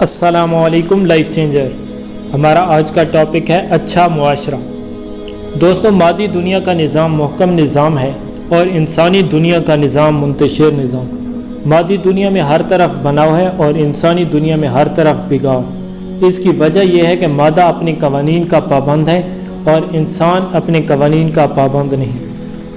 अस्सलामुअलैकुम life changer. हमारा आज का टॉपिक है अच्छा मुआशरा। दोस्तों, मादी दुनिया का निज़ाम मुहकम निज़ाम है और इंसानी दुनिया का निज़ाम मुंतशिर निज़ाम। मादी दुनिया में हर तरफ बनाव है और इंसानी दुनिया में हर तरफ बिगाड़। इसकी वजह यह है कि मादा अपने कवानीन का पाबंद है और इंसान अपने कवानीन का पाबंद नहीं।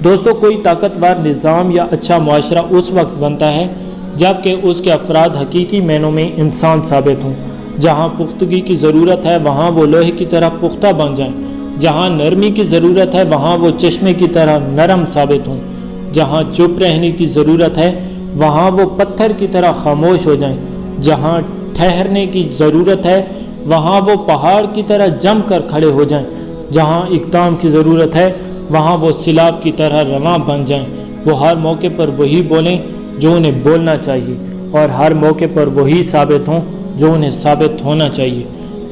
दोस्तों, कोई ताकतवर निज़ाम या अच्छा मुआशरा उस वक्त बनता है जबकि उसके अफराद हकीकी मायनों में इंसान साबित हों। जहाँ पुख्तगी की ज़रूरत है वहाँ वो लोहे की तरह पुख्ता बन जाएं। जहाँ नरमी की ज़रूरत है वहाँ वो चश्मे की तरह नरम साबित हों। जहाँ चुप रहने की ज़रूरत है वहाँ वो पत्थर की तरह खामोश हो जाएं। जहाँ ठहरने की ज़रूरत है वहाँ वो पहाड़ की तरह जम कर खड़े हो जाएं। जहाँ इक़दाम की ज़रूरत है वहाँ वो सिलाब की तरह रवां बन जाएं। वो हर मौके पर वही बोलें जो उन्हें बोलना चाहिए और हर मौके पर वही साबित हों जो उन्हें साबित होना चाहिए।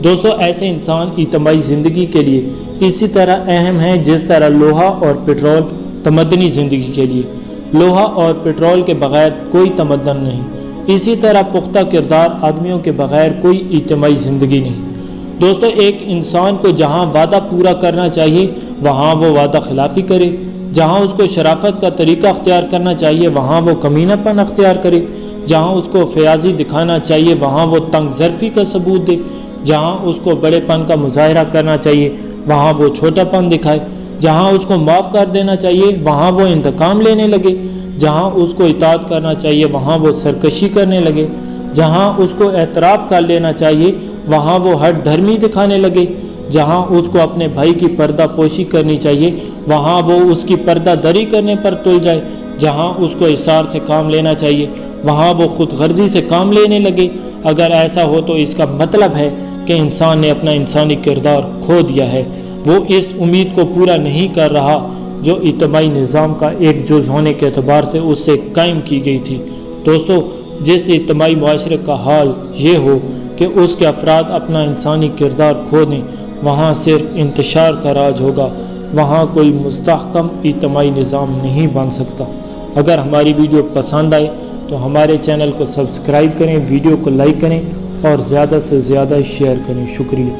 दोस्तों, ऐसे इंसान इज्तिमाई ज़िंदगी के लिए इसी तरह अहम हैं जिस तरह लोहा और पेट्रोल तमद्दनी ज़िंदगी के लिए। लोहा और पेट्रोल के बग़ैर कोई तमद्दन नहीं। इसी तरह पुख्ता किरदार आदमियों के बग़ैर कोई इज्तिमाई ज़िंदगी नहीं। दोस्तों, एक इंसान को जहाँ वादा पूरा करना चाहिए वहाँ वो वादा खिलाफ़ी करे। जहाँ उसको शराफत का तरीका अख्तियार करना चाहिए वहाँ वो कमीनापन अख्तियार करे। जहाँ उसको फयाजी दिखाना चाहिए वहाँ वो तंग ज़रफ़ी का सबूत दे। जहाँ उसको बड़ेपन का मुजाहरा करना चाहिए वहाँ वो छोटापन दिखाए। जहाँ उसको माफ़ कर देना चाहिए वहाँ वो इंतकाम लेने लगे। जहाँ उसको इताअत करना चाहिए वहाँ वो सरकशी करने लगे। जहाँ उसको एतराफ़ कर लेना चाहिए वहाँ वो हट धर्मी दिखाने लगे। जहाँ उसको अपने भाई की पर्दा पोशी करनी चाहिए वहाँ वो उसकी पर्दा दरी करने पर तुल जाए। जहाँ उसको इसार से काम लेना चाहिए वहाँ वो खुद गर्जी से काम लेने लगे। अगर ऐसा हो तो इसका मतलब है कि इंसान ने अपना इंसानी किरदार खो दिया है। वो इस उम्मीद को पूरा नहीं कर रहा जो इज्तिमाई निज़ाम का एक जुज़ होने के एतबार से उससे कायम की गई थी। दोस्तों, जिस इज्तिमाई मुआशरे का हाल ये हो कि उसके अफराद अपना इंसानी किरदार खो दें वहाँ सिर्फ इंतशार का राज होगा। वहाँ कोई मुस्तहकम इज्तिमाई निज़ाम नहीं बन सकता। अगर हमारी वीडियो पसंद आए तो हमारे चैनल को सब्सक्राइब करें, वीडियो को लाइक करें और ज़्यादा से ज़्यादा शेयर करें। शुक्रिया।